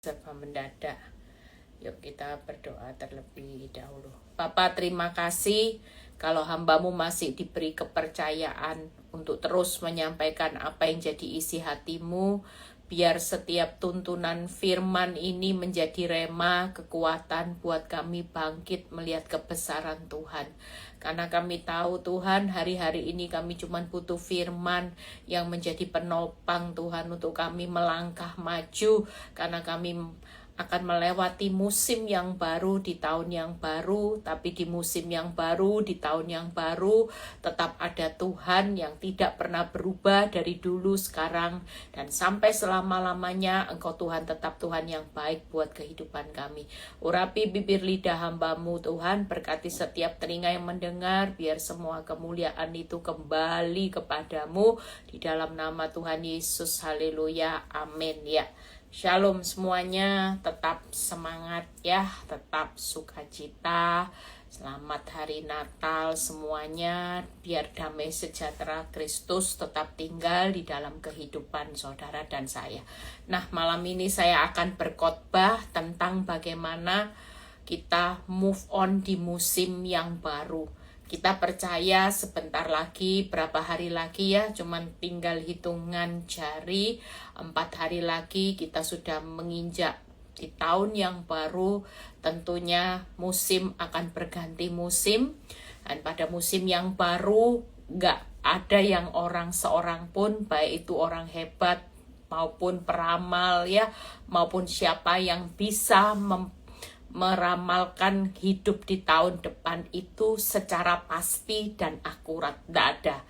serba mendadak. Yuk kita berdoa terlebih dahulu. Bapa, terima kasih kalau hamba-Mu masih diberi kepercayaan untuk terus menyampaikan apa yang jadi isi hati-Mu. Biar setiap tuntunan firman ini menjadi rema, kekuatan buat kami bangkit melihat kebesaran Tuhan. Karena kami tahu Tuhan, hari-hari ini kami cuma butuh firman yang menjadi penopang Tuhan untuk kami melangkah maju. Karena kami akan melewati musim yang baru di tahun yang baru, tapi di musim yang baru, di tahun yang baru, tetap ada Tuhan yang tidak pernah berubah dari dulu, sekarang, dan sampai selama-lamanya. Engkau Tuhan tetap Tuhan yang baik buat kehidupan kami. Urapi bibir lidah hamba-Mu Tuhan, berkati setiap telinga yang mendengar, biar semua kemuliaan itu kembali kepadamu, di dalam nama Tuhan Yesus, haleluya, amin ya. Shalom semuanya, tetap semangat ya, tetap sukacita. Selamat hari Natal semuanya, biar damai sejahtera Kristus tetap tinggal di dalam kehidupan saudara dan saya. Nah, malam ini saya akan berkhotbah tentang bagaimana kita move on di musim yang baru. Kita percaya sebentar lagi, berapa hari lagi ya, cuman tinggal hitungan jari, 4 hari lagi kita sudah menginjak di tahun yang baru. Tentunya musim akan berganti musim, dan pada musim yang baru gak ada yang orang seorang pun, baik itu orang hebat maupun peramal ya, maupun siapa yang bisa meramalkan hidup di tahun depan itu secara pasti dan akurat. Tidak ada.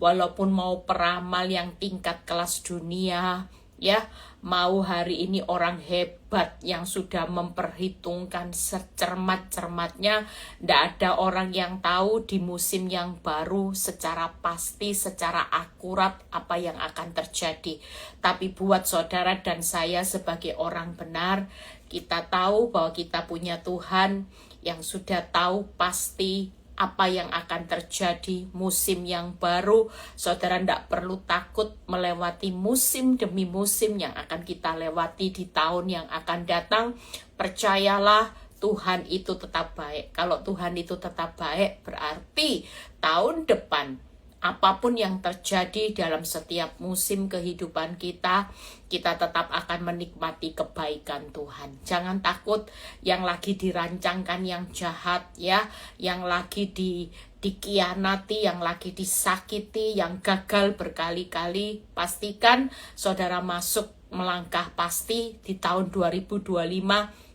Walaupun mau peramal yang tingkat kelas dunia, ya, mau hari ini orang hebat yang sudah memperhitungkan secermat-cermatnya, tidak ada orang yang tahu di musim yang baru secara pasti, secara akurat apa yang akan terjadi. Tapi buat saudara dan saya sebagai orang benar, kita tahu bahwa kita punya Tuhan yang sudah tahu pasti apa yang akan terjadi musim yang baru. Saudara tidak perlu takut melewati musim demi musim yang akan kita lewati di tahun yang akan datang. Percayalah, Tuhan itu tetap baik. Kalau Tuhan itu tetap baik, berarti tahun depan apapun yang terjadi dalam setiap musim kehidupan kita, kita tetap akan menikmati kebaikan Tuhan. Jangan takut yang lagi dirancangkan yang jahat ya, yang lagi dikianati, yang lagi disakiti, yang gagal berkali-kali. Pastikan saudara masuk melangkah pasti di tahun 2025,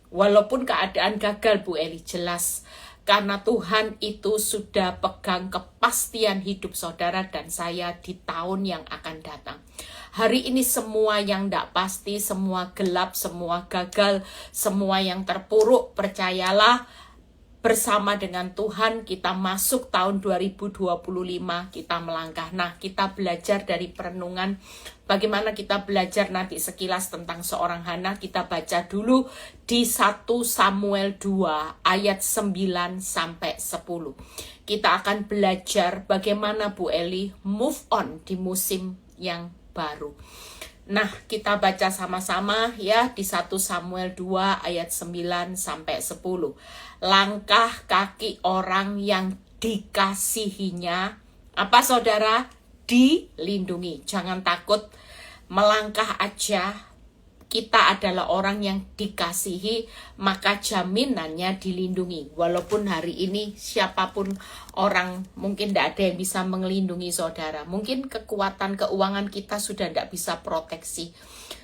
walaupun keadaan gagal Bu Eli, jelas. Karena Tuhan itu sudah pegang kepastian hidup saudara dan saya di tahun yang akan datang. Hari ini semua yang tidak pasti, semua gelap, semua gagal, semua yang terpuruk, percayalah, bersama dengan Tuhan kita masuk tahun 2025, kita melangkah. Nah, kita belajar dari perenungan. Bagaimana kita belajar nanti sekilas tentang seorang Hana, kita baca dulu di 1 Samuel 2 ayat 9 sampai 10. Kita akan belajar bagaimana Bu Eli move on di musim yang baru. Nah, kita baca sama-sama ya di 1 Samuel 2 ayat 9 sampai 10. Langkah kaki orang yang dikasihinya, apa saudara? Dilindungi. Jangan takut, melangkah aja. Kita adalah orang yang dikasihi, maka jaminannya dilindungi. Walaupun hari ini siapapun orang, mungkin tidak ada yang bisa melindungi saudara. Mungkin kekuatan keuangan kita sudah tidak bisa proteksi.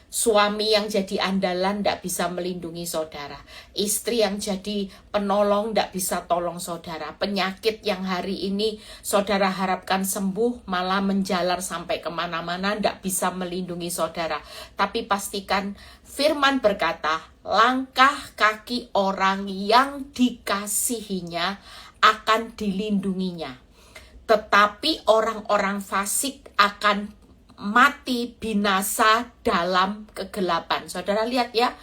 Suami yang jadi andalan tidak bisa melindungi saudara. Istri yang jadi penolong tidak bisa tolong saudara. Penyakit yang hari ini saudara harapkan sembuh malah menjalar sampai kemana-mana, tidak bisa melindungi saudara. Tapi pastikan firman berkata, langkah kaki orang yang dikasihinya akan dilindunginya. Tetapi orang-orang fasik akan mati binasa dalam kegelapan. Saudara lihat ya,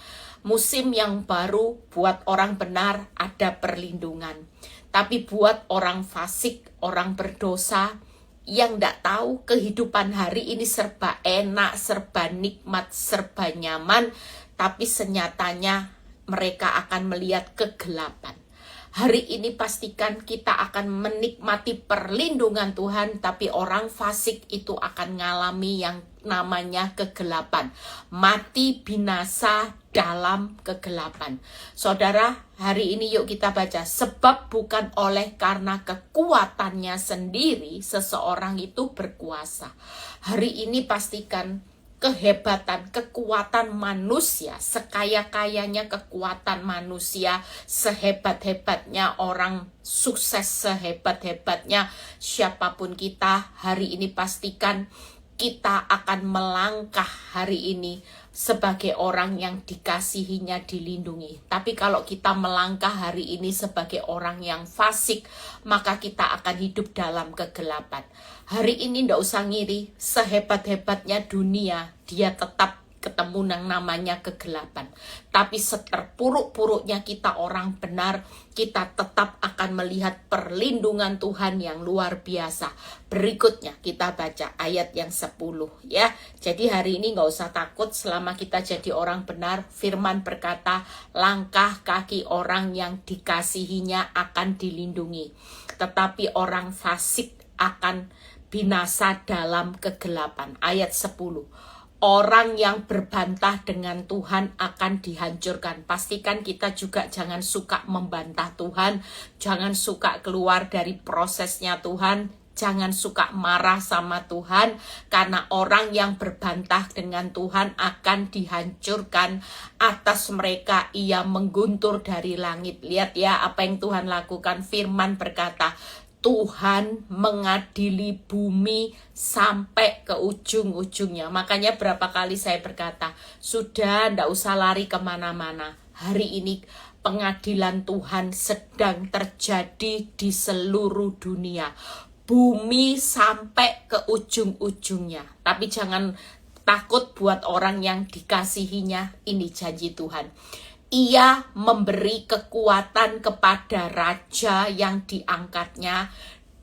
musim yang baru buat orang benar ada perlindungan. Tapi buat orang fasik, orang berdosa yang tidak tahu kehidupan hari ini serba enak, serba nikmat, serba nyaman, tapi senyatanya mereka akan melihat kegelapan. Hari ini pastikan kita akan menikmati perlindungan Tuhan, tapi orang fasik itu akan mengalami yang namanya kegelapan. Mati binasa dalam kegelapan. Saudara, hari ini yuk kita baca. Sebab bukan oleh karena kekuatannya sendiri seseorang itu berkuasa. Hari ini pastikan kehebatan, kekuatan manusia, sekaya-kayanya kekuatan manusia, sehebat-hebatnya orang sukses, sehebat-hebatnya siapapun kita, hari ini pastikan kita akan melangkah hari ini sebagai orang yang dikasihinya, dilindungi. Tapi kalau kita melangkah hari ini sebagai orang yang fasik, maka kita akan hidup dalam kegelapan. Hari ini ndak usah ngiri, sehebat-hebatnya dunia, dia tetap ketemu yang namanya kegelapan. Tapi seterpuruk-puruknya kita orang benar, kita tetap akan melihat perlindungan Tuhan yang luar biasa. Berikutnya kita baca ayat yang 10 ya. Jadi hari ini nggak usah takut selama kita jadi orang benar. Firman berkata, langkah kaki orang yang dikasihinya akan dilindungi. Tetapi orang fasik akan binasa dalam kegelapan. Ayat 10. Orang yang berbantah dengan Tuhan akan dihancurkan. Pastikan kita juga jangan suka membantah Tuhan, jangan suka keluar dari prosesnya Tuhan, jangan suka marah sama Tuhan, karena orang yang berbantah dengan Tuhan akan dihancurkan. Atas mereka ia mengguntur dari langit. Lihat ya apa yang Tuhan lakukan. Firman berkata, Tuhan mengadili bumi sampai ke ujung-ujungnya. Makanya berapa kali saya berkata, sudah ndak usah lari kemana-mana. Hari ini pengadilan Tuhan sedang terjadi di seluruh dunia. Bumi sampai ke ujung-ujungnya. Tapi jangan takut buat orang yang dikasihinya, ini janji Tuhan. Ia memberi kekuatan kepada raja yang diangkatnya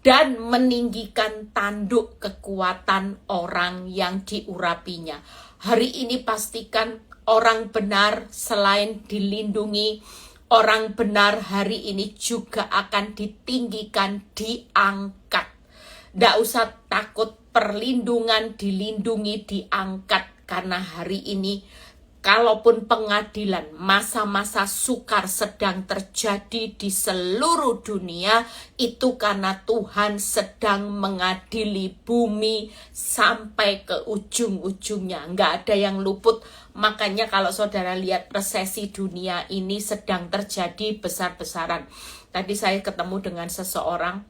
dan meninggikan tanduk kekuatan orang yang diurapinya. Hari ini pastikan orang benar selain dilindungi, orang benar hari ini juga akan ditinggikan, diangkat. Nggak usah takut, perlindungan, dilindungi, diangkat, karena hari ini kalaupun pengadilan, masa-masa sukar sedang terjadi di seluruh dunia, itu karena Tuhan sedang mengadili bumi sampai ke ujung-ujungnya. Nggak ada yang luput. Makanya kalau saudara lihat resesi dunia ini sedang terjadi besar-besaran. Tadi saya ketemu dengan seseorang,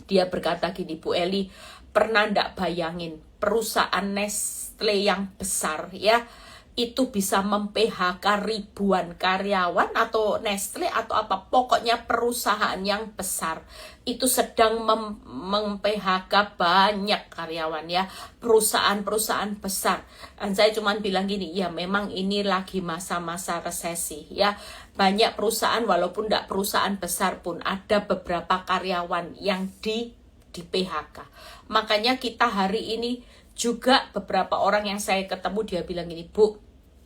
dia berkata gini, Bu Eli, pernah nggak bayangin perusahaan Nestle yang besar ya, itu bisa mem-PHK ribuan karyawan, atau Nestle atau apa, pokoknya perusahaan yang besar itu sedang mem-PHK banyak karyawan ya, perusahaan-perusahaan besar. Dan saya cuma bilang gini, ya memang ini lagi masa-masa resesi ya, banyak perusahaan walaupun tidak perusahaan besar pun ada beberapa karyawan yang di PHK. Makanya kita hari ini juga beberapa orang yang saya ketemu, dia bilang gini, Bu,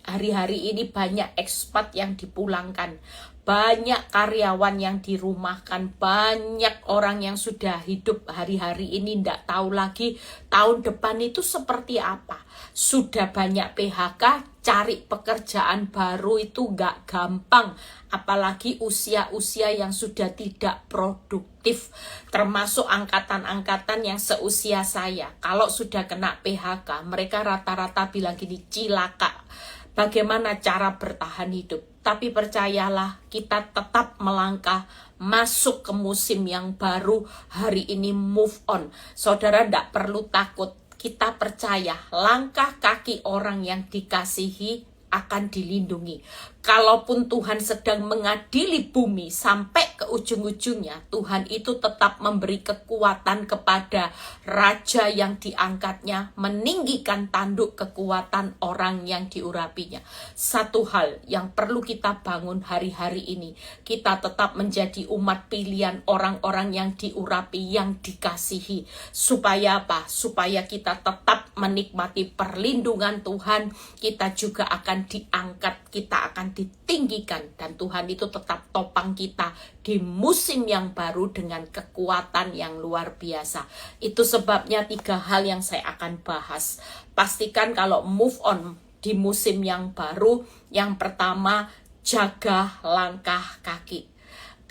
hari-hari ini banyak ekspat yang dipulangkan, banyak karyawan yang dirumahkan, banyak orang yang sudah hidup hari-hari ini tidak tahu lagi tahun depan itu seperti apa. Sudah banyak PHK, cari pekerjaan baru itu nggak gampang, apalagi usia-usia yang sudah tidak produktif, termasuk angkatan-angkatan yang seusia saya. Kalau sudah kena PHK, mereka rata-rata bilang gini, cilaka, bagaimana cara bertahan hidup. Tapi percayalah, kita tetap melangkah masuk ke musim yang baru. Hari ini move on. Saudara tidak perlu takut. Kita percaya langkah kaki orang yang dikasihi akan dilindungi. Kalaupun Tuhan sedang mengadili bumi sampai ke ujung-ujungnya, Tuhan itu tetap memberi kekuatan kepada raja yang diangkatnya, meninggikan tanduk kekuatan orang yang diurapinya. Satu hal yang perlu kita bangun hari-hari ini, kita tetap menjadi umat pilihan orang-orang yang diurapi, yang dikasihi. Supaya apa? Supaya kita tetap menikmati perlindungan Tuhan, kita juga akan diangkat, kita akan ditinggikan, dan Tuhan itu tetap topang kita di musim yang baru dengan kekuatan yang luar biasa. Itu sebabnya 3 hal yang saya akan bahas. Pastikan kalau move on di musim yang baru, yang pertama, jaga langkah kaki.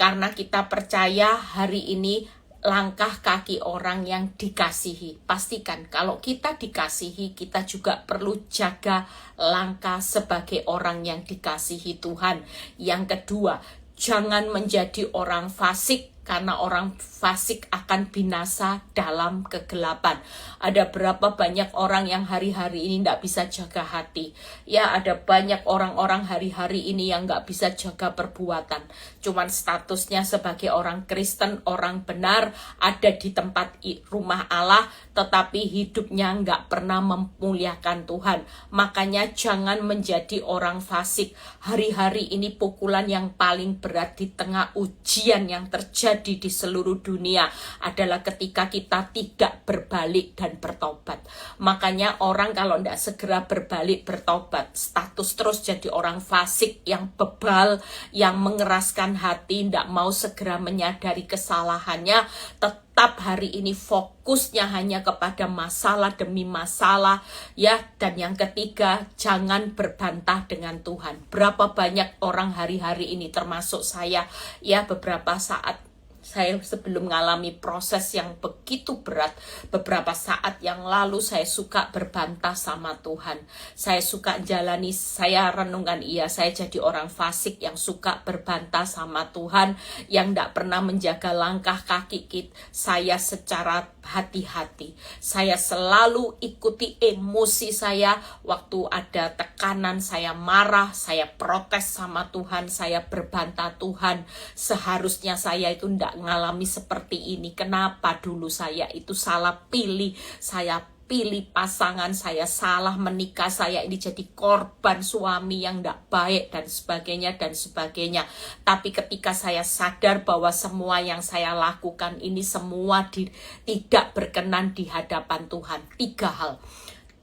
Karena kita percaya hari ini langkah kaki orang yang dikasihi. Pastikan kalau kita dikasihi, kita juga perlu jaga langkah sebagai orang yang dikasihi Tuhan. Yang kedua, jangan menjadi orang fasik, karena orang fasik akan binasa dalam kegelapan. Ada berapa banyak orang yang hari-hari ini tidak bisa jaga hati. Ya, ada banyak orang-orang hari-hari ini yang nggak bisa jaga perbuatan. Cuman statusnya sebagai orang Kristen, orang benar, ada di tempat rumah Allah, tetapi hidupnya nggak pernah memuliakan Tuhan. Makanya jangan menjadi orang fasik. Hari-hari ini pukulan yang paling berat di tengah ujian yang terjadi di seluruh dunia adalah ketika kita tidak berbalik dan bertobat. Makanya orang kalau tidak segera berbalik bertobat, status terus jadi orang fasik yang bebal, yang mengeraskan hati, tidak mau segera menyadari kesalahannya, tetap hari ini fokusnya hanya kepada masalah demi masalah, ya. Dan yang ketiga, jangan berbantah dengan Tuhan. Berapa banyak orang hari-hari ini, termasuk saya, ya, beberapa saat saya sebelum mengalami proses yang begitu berat, beberapa saat yang lalu saya suka berbantah sama Tuhan. Saya suka jalani, saya renungkan, saya jadi orang fasik yang suka berbantah sama Tuhan, yang tidak pernah menjaga langkah kaki saya secara hati-hati. Saya selalu ikuti emosi saya, waktu ada tekanan saya marah, saya protes sama Tuhan, saya berbantah Tuhan. Seharusnya saya itu tidak ngalami seperti ini. Kenapa dulu saya itu salah pilih, saya pilih pasangan, saya salah menikah, saya ini jadi korban suami yang tidak baik dan sebagainya dan sebagainya. Tapi ketika saya sadar bahwa semua yang saya lakukan ini semua tidak berkenan di hadapan Tuhan. 3 hal.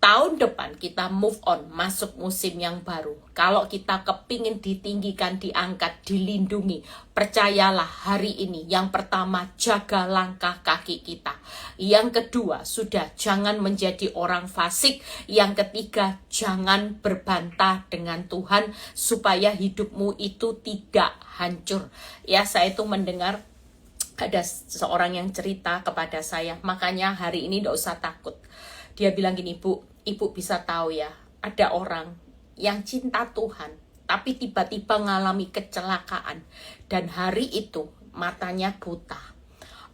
Tahun depan kita move on, masuk musim yang baru. Kalau kita kepingin ditinggikan, diangkat, dilindungi, percayalah hari ini. Yang pertama, jaga langkah kaki kita. Yang kedua, sudah jangan menjadi orang fasik. Yang ketiga, jangan berbantah dengan Tuhan supaya hidupmu itu tidak hancur. Ya, saya itu mendengar ada seorang yang cerita kepada saya, makanya hari ini tidak usah takut. Dia bilang gini, Ibu bisa tahu ya, ada orang yang cinta Tuhan, tapi tiba-tiba mengalami kecelakaan. Dan hari itu matanya buta.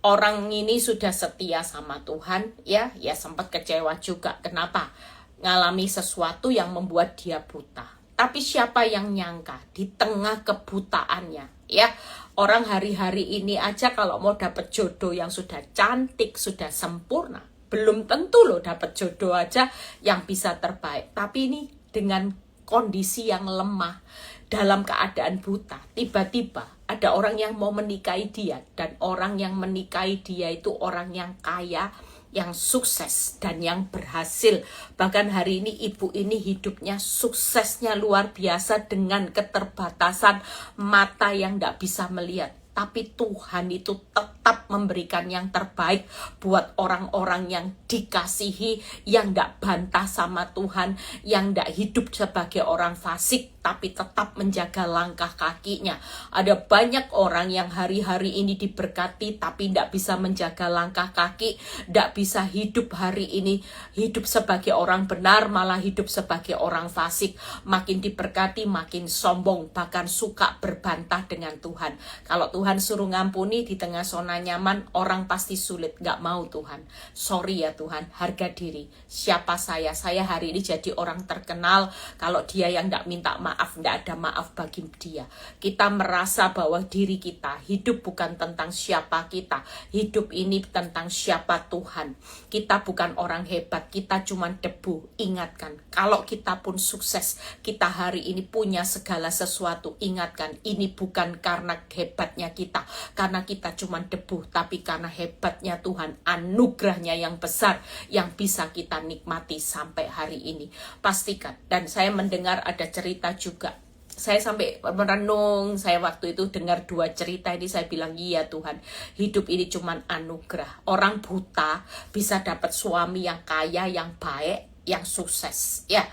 Orang ini sudah setia sama Tuhan, ya sempat kecewa juga. Kenapa? Ngalami sesuatu yang membuat dia buta. Tapi siapa yang nyangka di tengah kebutaannya, ya, orang hari-hari ini aja kalau mau dapat jodoh yang sudah cantik, sudah sempurna, belum tentu loh dapat jodoh aja yang bisa terbaik. Tapi ini dengan kondisi yang lemah, dalam keadaan buta, tiba-tiba ada orang yang mau menikahi dia, dan orang yang menikahi dia itu orang yang kaya, yang sukses dan yang berhasil. Bahkan hari ini ibu ini hidupnya suksesnya luar biasa dengan keterbatasan mata yang tidak bisa melihat. Tapi Tuhan itu tetap memberikan yang terbaik buat orang-orang yang dikasihi, yang tidak bantah sama Tuhan, yang tidak hidup sebagai orang fasik, tapi tetap menjaga langkah kakinya. Ada banyak orang yang hari-hari ini diberkati, tapi tidak bisa menjaga langkah kaki, tidak bisa hidup hari ini, hidup sebagai orang benar, malah hidup sebagai orang fasik. Makin diberkati, makin sombong, bahkan suka berbantah dengan Tuhan. Kalau Tuhan suruh ngampuni di tengah zona nyaman, orang pasti sulit, gak mau Tuhan. Sorry ya Tuhan, harga diri. Siapa saya? Saya hari ini jadi orang terkenal, kalau dia yang gak minta maaf, maaf, tidak ada maaf bagi dia. Kita merasa bahwa diri kita, hidup bukan tentang siapa kita, hidup ini tentang siapa Tuhan. Kita bukan orang hebat, kita cuma debu. Ingatkan, kalau kita pun sukses, kita hari ini punya segala sesuatu, ingatkan, ini bukan karena hebatnya kita, karena kita cuma debu, tapi karena hebatnya Tuhan, anugerahnya yang besar, yang bisa kita nikmati sampai hari ini. Pastikan. Dan saya mendengar ada cerita juga, saya sampai merenung, saya waktu itu dengar 2 cerita ini, saya bilang, iya Tuhan, hidup ini cuman anugerah. Orang buta bisa dapat suami yang kaya, yang baik, yang sukses. Ya,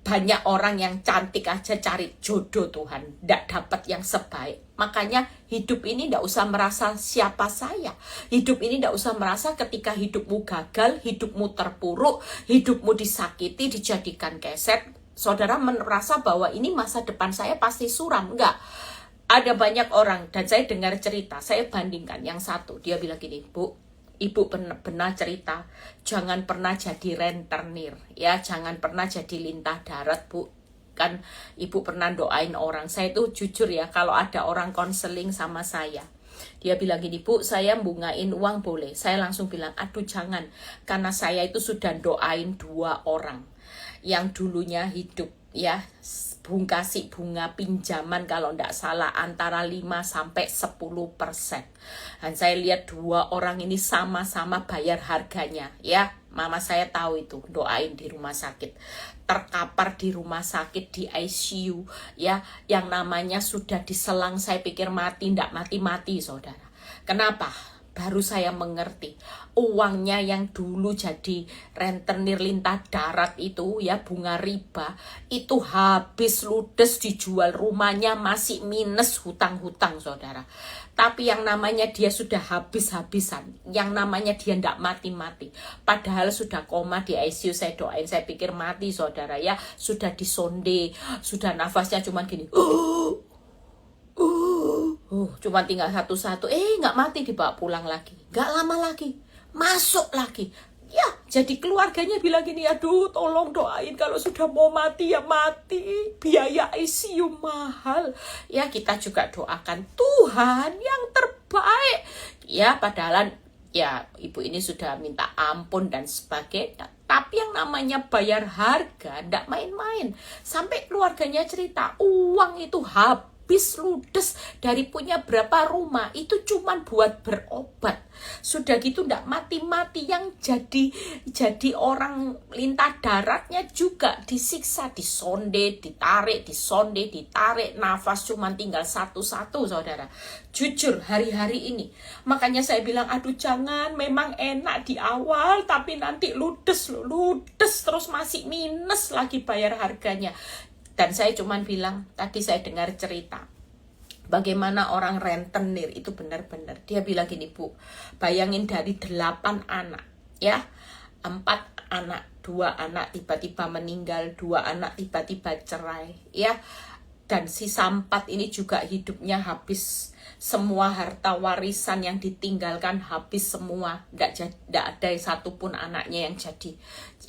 banyak orang yang cantik aja cari jodoh Tuhan, tidak dapat yang sebaik. Makanya hidup ini tidak usah merasa siapa saya. Hidup ini tidak usah merasa ketika hidupmu gagal, hidupmu terpuruk, hidupmu disakiti, dijadikan keset, saudara merasa bahwa ini masa depan saya pasti suram. Enggak. Ada banyak orang, dan saya dengar cerita, saya bandingkan. Yang satu, dia bilang gini, Bu, Ibu benar cerita, jangan pernah jadi rentenir, ya, jangan pernah jadi lintah darat, Bu. Kan Ibu pernah doain orang. Saya itu jujur ya, kalau ada orang konseling sama saya, dia bilang gini, Bu, saya bungain uang boleh? Saya langsung bilang, aduh jangan, karena saya itu sudah doain 2 orang yang dulunya hidup, ya, kasih bunga pinjaman kalau tidak salah antara 5-10%. Dan saya lihat 2 orang ini sama-sama bayar harganya, ya. Mama saya tahu itu, doain di rumah sakit, terkapar di rumah sakit di ICU, ya, yang namanya sudah diselang, saya pikir mati, tidak mati-mati, saudara. Kenapa? Baru saya mengerti, uangnya yang dulu jadi rentenir lintah darat itu, ya, bunga riba, itu habis ludes, dijual, rumahnya masih minus, hutang-hutang, saudara. Tapi yang namanya dia sudah habis-habisan, yang namanya dia tidak mati-mati, padahal sudah koma di ICU. Saya doain, saya pikir mati, saudara, ya, sudah disonde, sudah nafasnya cuma gini, cuma tinggal satu-satu, nggak mati, dibawa pulang lagi. Nggak lama lagi, masuk lagi. Ya, jadi keluarganya bilang gini, aduh tolong doain, kalau sudah mau mati ya mati, biaya ICU mahal. Ya, kita juga doakan Tuhan yang terbaik. Ya, padahal ya ibu ini sudah minta ampun dan sebagainya. Tapi yang namanya bayar harga, nggak main-main. Sampai keluarganya cerita, uang itu habis ludes, dari punya berapa rumah itu cuman buat berobat. Sudah gitu ndak mati-mati, yang jadi orang lintah daratnya juga disiksa, disonde, ditarik, disonde, ditarik, nafas cuman tinggal satu-satu, saudara. Jujur hari-hari ini, makanya saya bilang, aduh jangan, memang enak di awal tapi nanti ludes terus masih minus lagi bayar harganya. Dan saya cuman bilang, tadi saya dengar cerita, bagaimana orang rentenir itu benar-benar. Dia bilang gini, Bu, bayangin dari 8 anak, ya, 4 anak, 2 anak tiba-tiba meninggal, 2 anak tiba-tiba cerai, ya. Dan sisa 4 ini juga hidupnya habis. Semua harta warisan yang ditinggalkan habis semua. Tidak ada satupun anaknya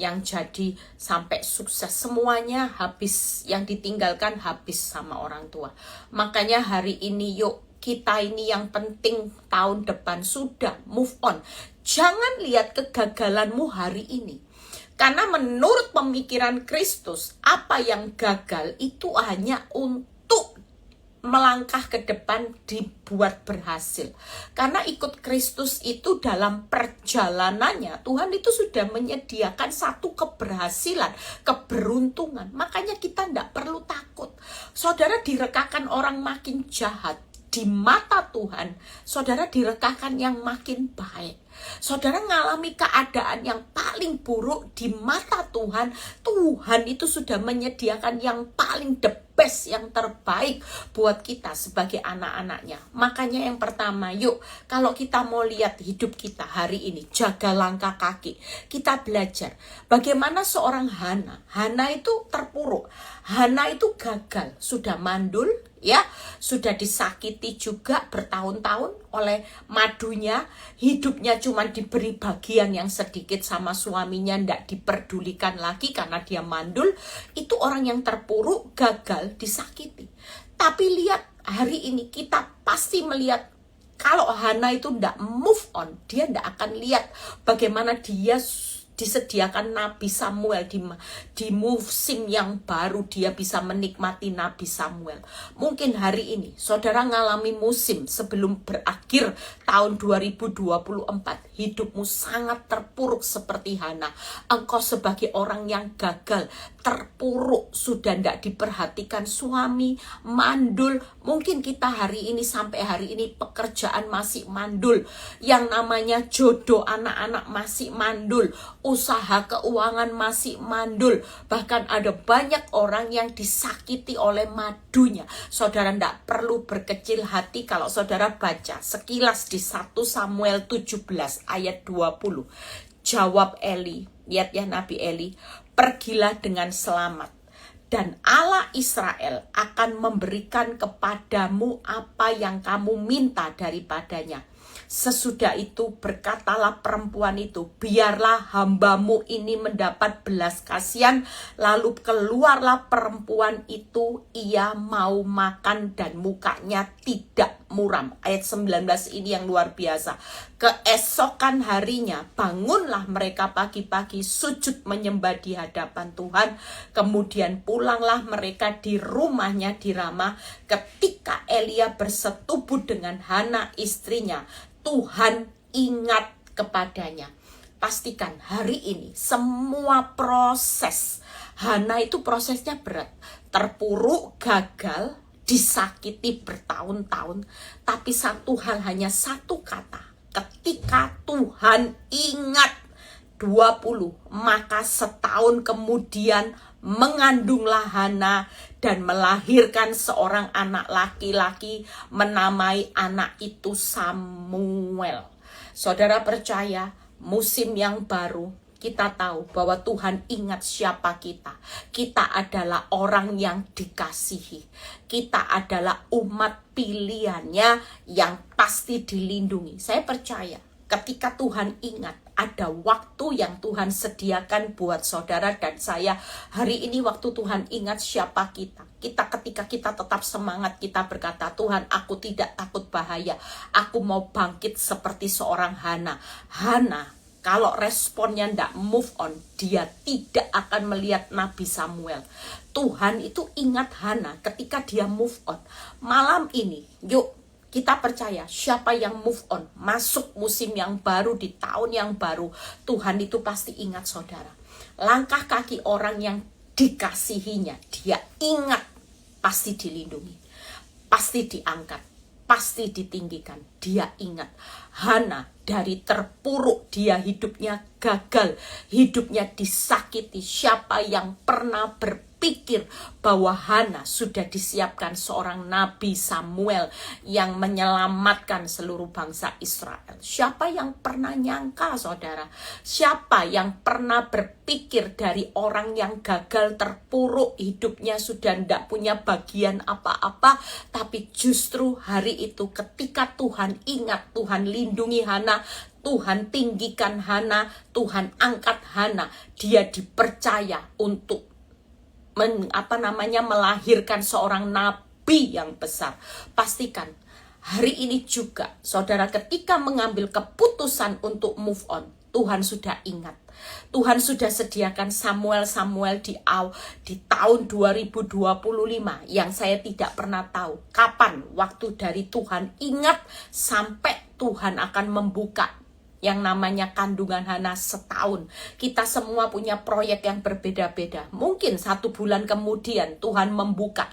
yang jadi sampai sukses. Semuanya habis. Yang ditinggalkan habis sama orang tua. Makanya hari ini yuk, kita ini yang penting tahun depan sudah move on. Jangan lihat kegagalanmu hari ini. Karena menurut pemikiran Kristus, apa yang gagal itu hanya untuk melangkah ke depan dibuat berhasil. Karena ikut Kristus itu dalam perjalanannya, Tuhan itu sudah menyediakan satu keberhasilan, keberuntungan. Makanya kita tidak perlu takut. Saudara direkakan orang makin jahat, di mata Tuhan, saudara direkakan yang makin baik. Saudara mengalami keadaan yang paling buruk, di mata Tuhan, Tuhan itu sudah menyediakan yang paling the best, yang terbaik buat kita sebagai anak-anaknya. Makanya yang pertama, yuk, kalau kita mau lihat hidup kita hari ini, jaga langkah kaki. Kita belajar bagaimana seorang Hana itu terpuruk. Hana itu gagal, sudah mandul, ya, sudah disakiti juga bertahun-tahun oleh madunya, hidupnya cuma diberi bagian yang sedikit sama suaminya, ndak diperdulikan lagi karena dia mandul. Itu orang yang terpuruk, gagal, disakiti. Tapi lihat hari ini, kita pasti melihat kalau Hana itu ndak move on, dia ndak akan lihat bagaimana dia disediakan Nabi Samuel di musim yang baru, dia bisa menikmati Nabi Samuel. Mungkin hari ini saudara ngalami musim sebelum berakhir tahun 2024, hidupmu sangat terpuruk seperti Hana. Engkau sebagai orang yang gagal, terpuruk, sudah tidak diperhatikan suami, mandul. Mungkin kita hari ini sampai hari ini pekerjaan masih mandul, yang namanya jodoh anak-anak masih mandul, usaha keuangan masih mandul. Bahkan ada banyak orang yang disakiti oleh madunya. Saudara tidak perlu berkecil hati kalau saudara baca sekilas di 1 Samuel 17 ayat 20. Jawab Eli, lihat ya Nabi Eli, pergilah dengan selamat, dan Allah Israel akan memberikan kepadamu apa yang kamu minta daripadanya. Sesudah itu berkatalah perempuan itu, biarlah hambamu ini mendapat belas kasihan. Lalu keluarlah perempuan itu, ia mau makan dan mukanya tidak muram. Ayat 19 ini yang luar biasa. Keesokan harinya bangunlah mereka pagi-pagi, sujud menyembah di hadapan Tuhan. Kemudian pulanglah mereka di rumahnya di Rama. Ketika Elia bersetubuh dengan Hana istrinya, Tuhan ingat kepadanya. Pastikan hari ini semua proses Hana itu prosesnya berat, terpuruk, gagal, disakiti bertahun-tahun. Tapi satu hal, hanya satu kata, ketika Tuhan ingat 20, maka setahun kemudian mengandunglah Hana dan melahirkan seorang anak laki-laki, menamai anak itu Samuel. Saudara percaya, musim yang baru, kita tahu bahwa Tuhan ingat siapa kita. Kita adalah orang yang dikasihi. Kita adalah umat pilihannya yang pasti dilindungi. Saya percaya ketika Tuhan ingat, ada waktu yang Tuhan sediakan buat saudara dan saya. Hari ini waktu Tuhan ingat siapa kita. Ketika kita tetap semangat, kita berkata, Tuhan, aku tidak takut bahaya. Aku mau bangkit seperti seorang Hana. Hana, kalau responnya tidak move on, dia tidak akan melihat Nabi Samuel. Tuhan itu ingat Hana ketika dia move on. Malam ini, yuk kita percaya siapa yang move on, masuk musim yang baru, di tahun yang baru, Tuhan itu pasti ingat saudara. Langkah kaki orang yang dikasihinya, dia ingat, pasti dilindungi, pasti diangkat, pasti ditinggikan. Dia ingat Hana dari terpuruk, dia hidupnya gagal, hidupnya disakiti. Siapa yang pernah berpikir bahwa Hana sudah disiapkan seorang Nabi Samuel yang menyelamatkan seluruh bangsa Israel? Siapa yang pernah nyangka, saudara? Siapa yang pernah berpikir dari orang yang gagal, terpuruk, hidupnya sudah tidak punya bagian apa-apa, tapi justru hari itu ketika Tuhan ingat, Tuhan lindungi Hana, Tuhan tinggikan Hana, Tuhan angkat Hana, dia dipercaya untuk melahirkan seorang nabi yang besar. Pastikan hari ini juga saudara ketika mengambil keputusan untuk move on, Tuhan sudah ingat. Tuhan sudah sediakan Samuel di tahun 2025 yang saya tidak pernah tahu kapan waktu dari Tuhan ingat sampai Tuhan akan membuka yang namanya kandungan Hana setahun. Kita semua punya proyek yang berbeda-beda. Mungkin 1 bulan kemudian Tuhan membuka.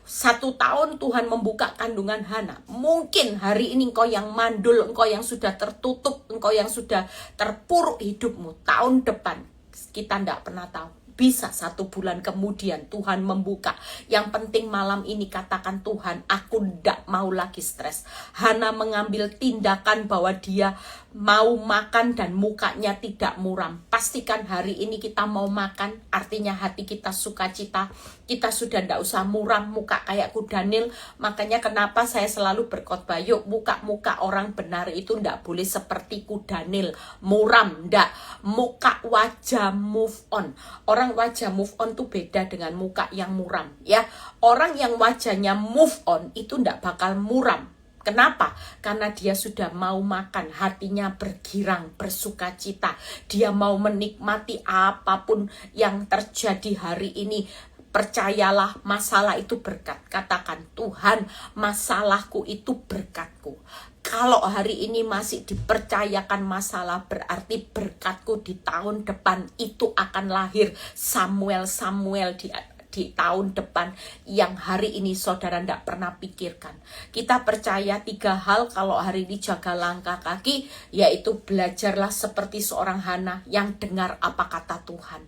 1 tahun Tuhan membuka kandungan Hana. Mungkin hari ini engkau yang mandul, engkau yang sudah tertutup, engkau yang sudah terpuruk hidupmu. Tahun depan kita tidak pernah tahu. Bisa 1 bulan kemudian Tuhan membuka. Yang penting malam ini katakan, Tuhan, aku tidak mau lagi stres. Hana mengambil tindakan bahwa dia mau makan dan mukanya tidak muram. Pastikan hari ini kita mau makan, artinya hati kita sukacita. Kita sudah tidak usah muram muka kayak Kudanil. Makanya kenapa saya selalu berkhotbah, yuk muka-muka orang benar itu tidak boleh seperti Kudanil, muram, ndak. Muka wajah move on. Orang wajah move on tuh beda dengan muka yang muram, ya. Orang yang wajahnya move on itu ndak bakal muram. Kenapa? Karena dia sudah mau makan, hatinya bergirang, bersukacita. Dia mau menikmati apapun yang terjadi hari ini. Percayalah, masalah itu berkat. Katakan, Tuhan, masalahku itu berkatku. Kalau hari ini masih dipercayakan masalah, berarti berkatku di tahun depan itu akan lahir. Samuel di tahun depan yang hari ini saudara tidak pernah pikirkan. Kita percaya 3 hal kalau hari ini jaga langkah kaki, yaitu belajarlah seperti seorang Hana yang dengar apa kata Tuhan.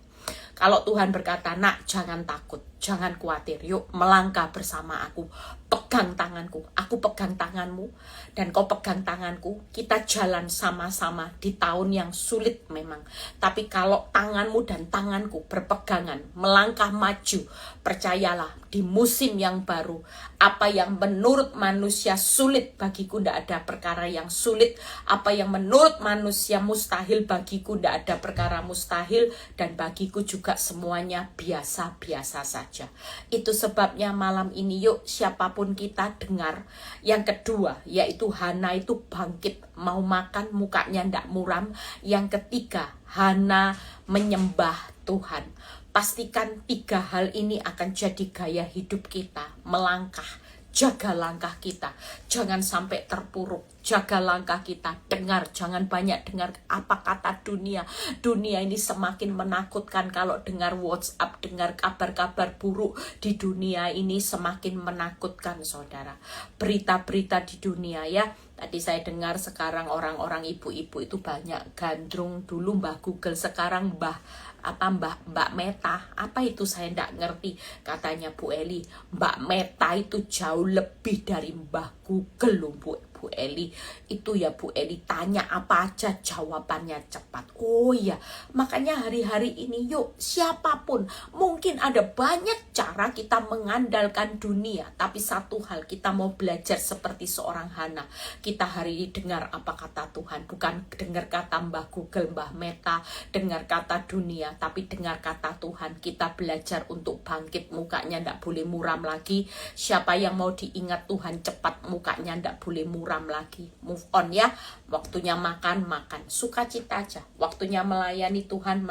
Kalau Tuhan berkata, nak jangan takut, jangan khawatir, yuk melangkah bersama aku, pegang tanganku, aku pegang tanganmu, dan kau pegang tanganku, kita jalan sama-sama di tahun yang sulit memang. Tapi kalau tanganmu dan tanganku berpegangan, melangkah maju, percayalah di musim yang baru, apa yang menurut manusia sulit bagiku, tidak ada perkara yang sulit. Apa yang menurut manusia mustahil, bagiku tidak ada perkara mustahil, dan bagiku juga semuanya biasa-biasa saja. Itu sebabnya malam ini yuk siapapun kita dengar. Yang kedua yaitu Hana itu bangkit, mau makan mukanya ndak muram. Yang ketiga, Hana menyembah Tuhan. Pastikan 3 hal ini akan jadi gaya hidup kita, melangkah. Jaga langkah kita, jangan sampai terpuruk. Jaga langkah kita, dengar, jangan banyak dengar apa kata dunia. Dunia ini semakin menakutkan. Kalau dengar WhatsApp, dengar kabar-kabar buruk di dunia ini semakin menakutkan, saudara. Berita-berita di dunia, ya. Tadi saya dengar sekarang orang-orang ibu-ibu itu banyak gandrung. Dulu Mbah Google, sekarang Mbak Meta. Apa itu saya tidak ngerti. Katanya Bu Eli, Mbak Meta itu jauh lebih dari Mbah Google loh, Bu Eli. Itu ya Bu Eli, tanya apa aja jawabannya cepat. Oh ya, makanya hari-hari ini yuk siapapun, mungkin ada banyak cara kita mengandalkan dunia, tapi satu hal, kita mau belajar seperti seorang Hana. Kita hari ini dengar apa kata Tuhan, bukan dengar kata Mbah Google, Mbah Meta, dengar kata dunia, tapi dengar kata Tuhan. Kita belajar untuk bangkit, mukanya ndak boleh muram lagi. Siapa yang mau diingat Tuhan cepat, mukanya ndak boleh muram lagi. Move on ya. Waktunya makan, sukacita aja. Waktunya melayani Tuhan.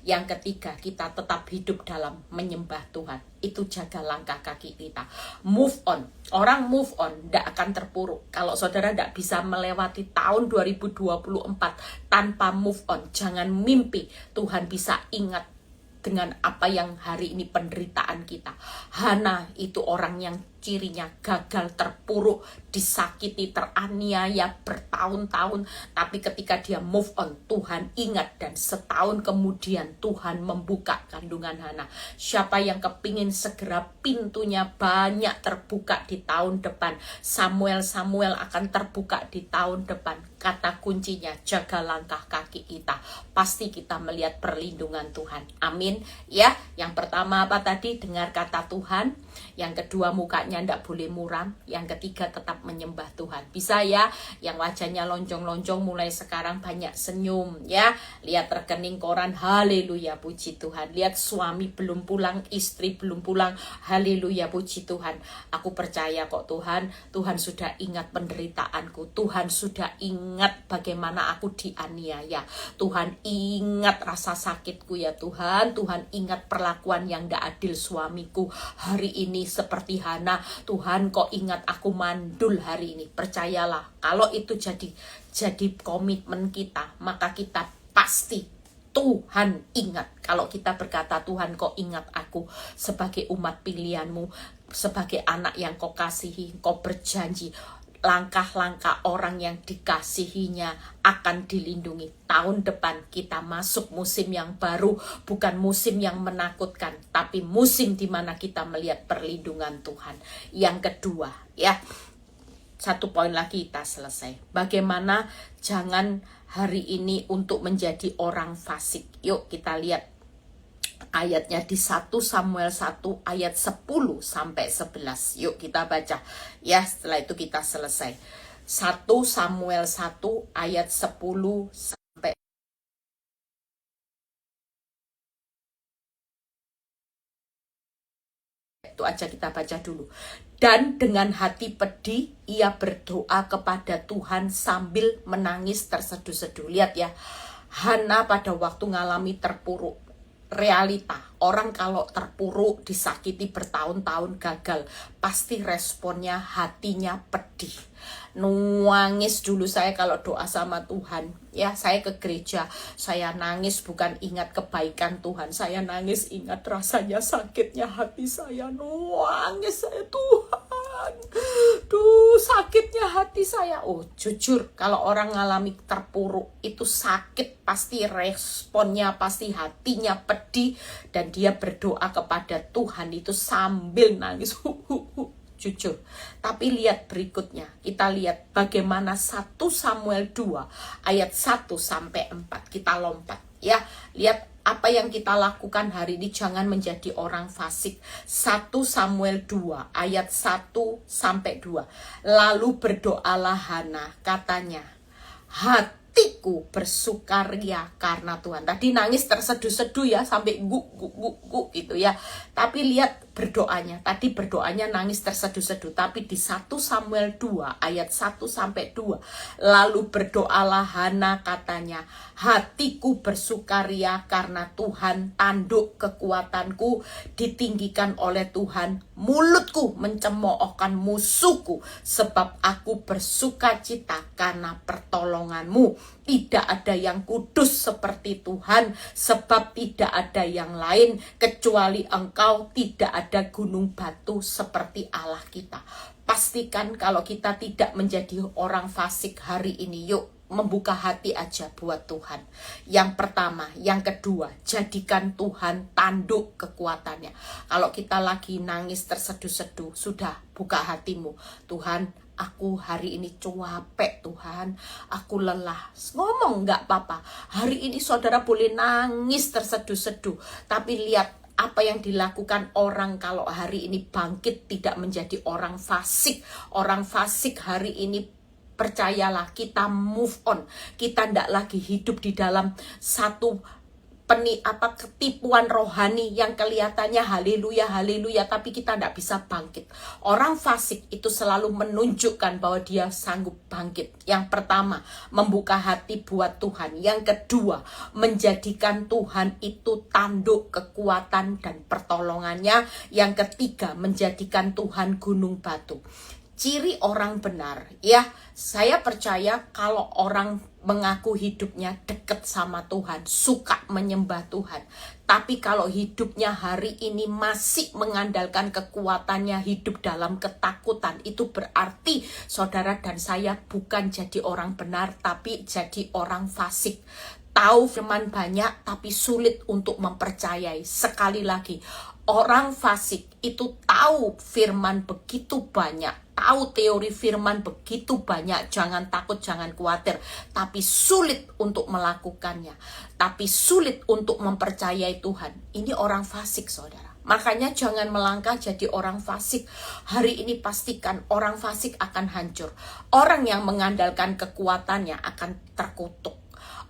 Yang ketiga, kita tetap hidup dalam menyembah Tuhan. Itu jaga langkah kaki kita. Move on. Orang move on tidak akan terpuruk. Kalau saudara tidak bisa melewati tahun 2024 tanpa move on, jangan mimpi Tuhan bisa ingat dengan apa yang hari ini penderitaan kita. Hana itu orang yang cirinya gagal, terpuruk, disakiti, teraniaya bertahun-tahun. Tapi ketika dia move on, Tuhan ingat, dan setahun kemudian Tuhan membuka kandungan Hana. Siapa yang kepingin segera pintunya banyak terbuka di tahun depan, Samuel akan terbuka di tahun depan. Kata kuncinya, jaga langkah kaki kita. Pasti kita melihat perlindungan Tuhan. Amin. Ya, yang pertama apa tadi? Dengar kata Tuhan. Yang kedua, mukanya ndak boleh muram. Yang ketiga, tetap menyembah Tuhan. Bisa ya, yang wajahnya lonjong-lonjong mulai sekarang banyak senyum ya. Lihat rekening koran, haleluya, puji Tuhan. Lihat suami belum pulang, istri belum pulang, haleluya, puji Tuhan. Aku percaya kok Tuhan sudah ingat penderitaanku. Tuhan sudah ingat bagaimana aku dianiaya. Tuhan ingat rasa sakitku ya Tuhan. Tuhan ingat perlakuan yang ndak adil suamiku. Hari ini seperti Hana, Tuhan kok ingat aku mandul hari ini. Percayalah, kalau itu jadi komitmen kita, maka kita pasti Tuhan ingat. Kalau kita berkata, Tuhan kok ingat aku sebagai umat pilihanmu, sebagai anak yang kau kasihi, kau berjanji langkah-langkah orang yang dikasihinya akan dilindungi. Tahun depan kita masuk musim yang baru, bukan musim yang menakutkan, tapi musim di mana kita melihat perlindungan Tuhan. Yang kedua, ya, satu poin lagi kita selesai. Bagaimana jangan hari ini untuk menjadi orang fasik. Yuk kita lihat ayatnya di 1 Samuel 1 ayat 10 sampai 11. Yuk kita baca. Ya, setelah itu kita selesai. 1 Samuel 1 ayat 10 sampai itu aja kita baca dulu. Dan dengan hati pedih ia berdoa kepada Tuhan sambil menangis terseduh-seduh. Lihat ya, Hana pada waktu ngalami terpuruk. Realita, orang kalau terpuruk, disakiti bertahun-tahun gagal, pasti responnya hatinya pedih. Nangis dulu saya kalau doa sama Tuhan. Ya, saya ke gereja, saya nangis bukan ingat kebaikan Tuhan, saya nangis ingat rasanya sakitnya hati saya. Nangis saya, Tuhan, duh sakitnya hati saya. Oh jujur, kalau orang ngalami terpuruk itu sakit, pasti responnya, pasti hatinya pedih, dan dia berdoa kepada Tuhan itu sambil nangis. Jujur. Tapi lihat berikutnya, kita lihat bagaimana 1 Samuel 2 ayat 1 sampai 4. Kita lompat ya. Lihat apa yang kita lakukan hari ini, jangan menjadi orang fasik. 1 Samuel 2 ayat 1 sampai 2. Lalu berdoalah Hana, katanya, hatiku bersukaria karena Tuhan. Tadi nangis terseduh-seduh ya, sampai guk gitu ya. Tapi lihat berdoanya, tadi berdoanya nangis terseduh-seduh, tapi di 1 Samuel 2 ayat 1 sampai 2, lalu berdoalah Hana, katanya, hatiku bersukaria karena Tuhan, tanduk kekuatanku ditinggikan oleh Tuhan, mulutku mencemoohkan musuhku, sebab aku bersukacita karena pertolonganmu. Tidak ada yang kudus seperti Tuhan, sebab tidak ada yang lain kecuali Engkau, tidak ada gunung batu seperti Allah kita. Pastikan kalau kita tidak menjadi orang fasik hari ini, yuk membuka hati aja buat Tuhan. Yang pertama, yang kedua, jadikan Tuhan tanduk kekuatannya. Kalau kita lagi nangis terseduh-seduh, sudah buka hatimu. Tuhan, aku hari ini capek Tuhan, aku lelah. Ngomong nggak apa-apa. Hari ini saudara boleh nangis terseduh-seduh, tapi lihat apa yang dilakukan orang kalau hari ini bangkit tidak menjadi orang fasik. Orang fasik hari ini, percayalah, kita move on. Kita tidak lagi hidup di dalam satu ketipuan rohani yang kelihatannya haleluya, haleluya, tapi kita tidak bisa bangkit. Orang fasik itu selalu menunjukkan bahwa dia sanggup bangkit. Yang pertama, membuka hati buat Tuhan. Yang kedua, menjadikan Tuhan itu tanduk kekuatan dan pertolongannya. Yang ketiga, menjadikan Tuhan gunung batu. Ciri orang benar, ya, saya percaya kalau orang mengaku hidupnya dekat sama Tuhan, suka menyembah Tuhan, tapi kalau hidupnya hari ini masih mengandalkan kekuatannya, hidup dalam ketakutan, itu berarti saudara dan saya bukan jadi orang benar, tapi jadi orang fasik. Tahu firman banyak, tapi sulit untuk mempercayai. Sekali lagi, orang fasik itu tahu firman begitu banyak, tahu teori firman begitu banyak, jangan takut, jangan khawatir, tapi sulit untuk melakukannya, tapi sulit untuk mempercayai Tuhan. Ini orang fasik, saudara. Makanya jangan melangkah jadi orang fasik. Hari ini pastikan orang fasik akan hancur. Orang yang mengandalkan kekuatannya akan terkutuk.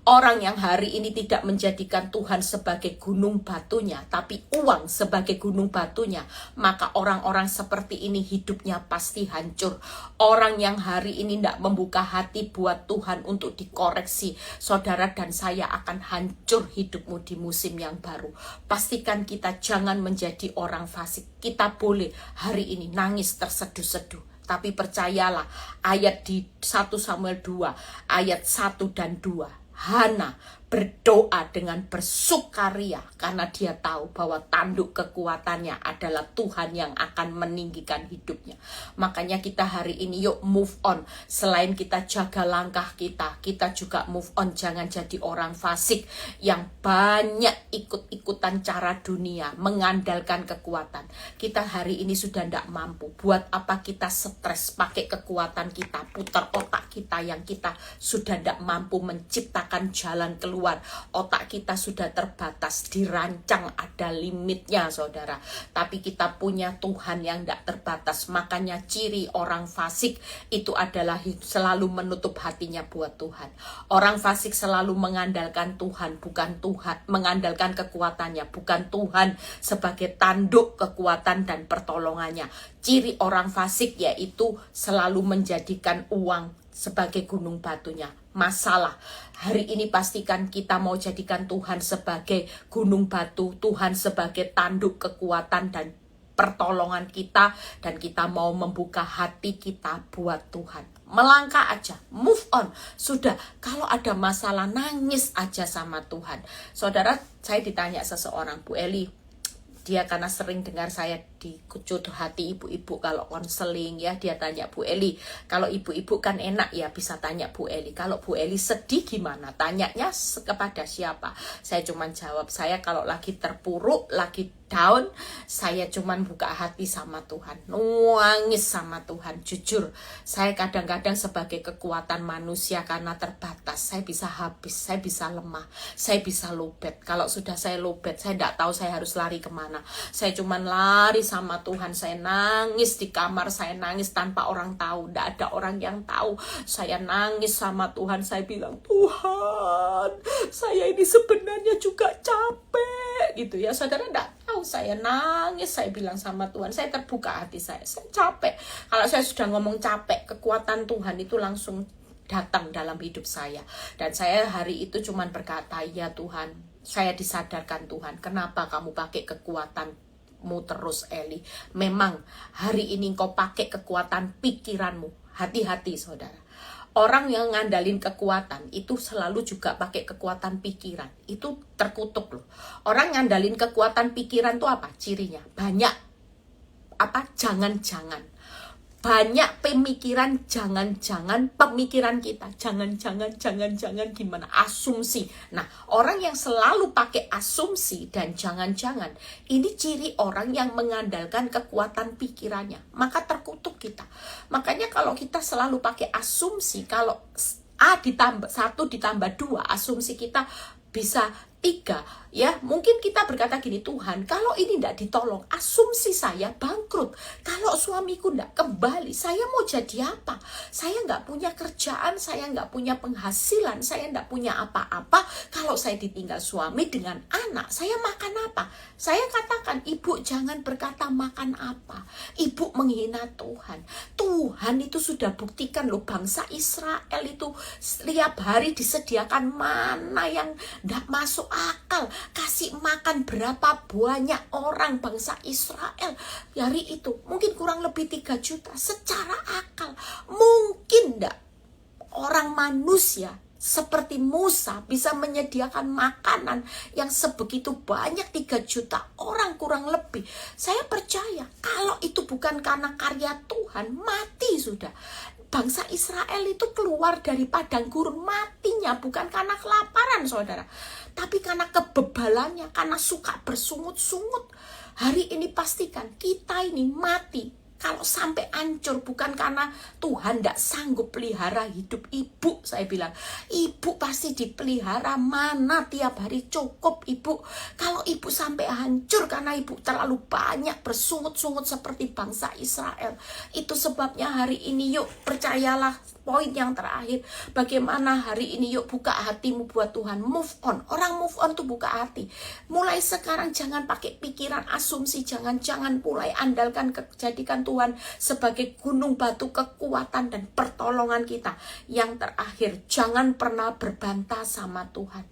Orang yang hari ini tidak menjadikan Tuhan sebagai gunung batunya, tapi uang sebagai gunung batunya, maka orang-orang seperti ini hidupnya pasti hancur. Orang yang hari ini tidak membuka hati buat Tuhan untuk dikoreksi, saudara dan saya akan hancur hidupmu di musim yang baru. Pastikan kita jangan menjadi orang fasik. Kita boleh hari ini nangis terseduh-seduh, tapi percayalah, ayat di 1 Samuel 2 ayat 1 dan 2, Hana berdoa dengan bersukaria karena dia tahu bahwa tanduk kekuatannya adalah Tuhan yang akan meninggikan hidupnya. Makanya kita hari ini yuk move on. Selain kita jaga langkah kita juga move on. Jangan jadi orang fasik yang banyak ikut-ikutan cara dunia, mengandalkan kekuatan. Kita hari ini sudah tidak mampu. Buat apa kita stres pakai kekuatan kita, putar otak kita yang kita sudah tidak mampu menciptakan jalan keluar. Otak kita sudah terbatas, dirancang ada limitnya saudara. Tapi kita punya Tuhan yang tidak terbatas. Makanya ciri orang fasik itu adalah selalu menutup hatinya buat Tuhan. Orang fasik selalu mengandalkan Tuhan, bukan Tuhan, mengandalkan kekuatannya, bukan Tuhan sebagai tanduk kekuatan dan pertolongannya. Ciri orang fasik yaitu selalu menjadikan uang sebagai gunung batunya. Masalah hari ini pastikan kita mau jadikan Tuhan sebagai gunung batu, Tuhan sebagai tanduk kekuatan dan pertolongan kita, dan kita mau membuka hati kita buat Tuhan. Melangkah aja, move on. Sudah, kalau ada masalah nangis aja sama Tuhan. Saudara, saya ditanya seseorang, Bu Eli, dia karena sering dengar saya dikucut hati ibu-ibu kalau konseling ya, dia tanya, Bu Eli, kalau ibu-ibu kan enak ya bisa tanya Bu Eli, kalau Bu Eli sedih gimana? Tanyanya kepada siapa? Saya cuman jawab, saya kalau lagi terpuruk, lagi down, saya cuman buka hati sama Tuhan, nangis sama Tuhan. Jujur, saya kadang-kadang sebagai kekuatan manusia karena terbatas, saya bisa habis, saya bisa lemah, saya bisa lowbat. Kalau sudah saya lowbat, saya tidak tahu saya harus lari kemana. Saya cuman lari sama Tuhan, saya nangis di kamar, saya nangis tanpa orang tahu, tidak ada orang yang tahu. Saya nangis sama Tuhan, saya bilang, Tuhan, saya ini sebenarnya juga capek gitu ya. Saudara tidak tahu, saya nangis, saya bilang sama Tuhan, saya terbuka hati saya capek. Kalau saya sudah ngomong capek, kekuatan Tuhan itu langsung datang dalam hidup saya. Dan saya hari itu cuman berkata, ya Tuhan, saya disadarkan Tuhan, kenapa kamu pakai kekuatanmu terus Eli? Memang hari ini kau pakai kekuatan pikiranmu. Hati-hati saudara. Orang yang ngandalin kekuatan itu selalu juga pakai kekuatan pikiran. Itu terkutuk loh. Orang ngandalin kekuatan pikiran itu apa? Cirinya banyak jangan-jangan. Banyak pemikiran jangan-jangan, pemikiran kita jangan-jangan gimana, asumsi. Nah, orang yang selalu pakai asumsi dan jangan-jangan, ini ciri orang yang mengandalkan kekuatan pikirannya, maka terkutuk kita. Makanya kalau kita selalu pakai asumsi, kalau A ditambah 1 ditambah 2, asumsi kita bisa 3 ya. Mungkin kita berkata gini, Tuhan, kalau ini tidak ditolong, asumsi saya bangkrut. Kalau suamiku tidak kembali, saya mau jadi apa? Saya nggak punya kerjaan, saya nggak punya penghasilan, saya nggak punya apa-apa. Kalau saya ditinggal suami dengan anak, saya makan apa? Saya katakan, ibu jangan berkata makan apa. Ibu menghina Tuhan. Tuhan itu sudah buktikan loh, bangsa Israel itu setiap hari disediakan mana yang tidak masuk akal. Kasih makan berapa banyak orang bangsa Israel hari itu, mungkin kurang lebih 3 juta. Secara akal mungkin enggak orang manusia seperti Musa bisa menyediakan makanan yang sebegitu banyak 3 juta orang kurang lebih. Saya percaya kalau itu bukan karena karya Tuhan, mati sudah. Bangsa Israel itu keluar dari padang gurun, matinya bukan karena kelaparan saudara, tapi karena kebebalannya, karena suka bersungut-sungut. Hari ini pastikan kita ini mati kalau sampai hancur bukan karena Tuhan tidak sanggup pelihara hidup ibu. Saya bilang, ibu pasti dipelihara, mana tiap hari cukup ibu. Kalau ibu sampai hancur karena ibu terlalu banyak bersungut-sungut seperti bangsa Israel, itu sebabnya hari ini yuk percayalah, poin yang terakhir, bagaimana hari ini yuk buka hatimu buat Tuhan, move on. Orang move on tuh buka hati. Mulai sekarang jangan pakai pikiran asumsi, jangan mulai andalkan, jadikan Tuhan sebagai gunung batu kekuatan dan pertolongan kita. Yang terakhir, jangan pernah berbantah sama Tuhan.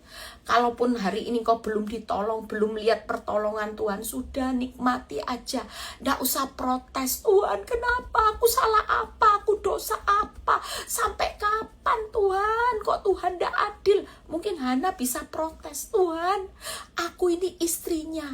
Kalaupun hari ini kau belum ditolong, belum lihat pertolongan Tuhan, sudah nikmati aja. Nggak usah protes, Tuhan kenapa, aku salah apa, aku dosa apa, sampai kapan Tuhan, kok Tuhan nggak adil. Mungkin Hana bisa protes. Tuhan, aku ini istrinya,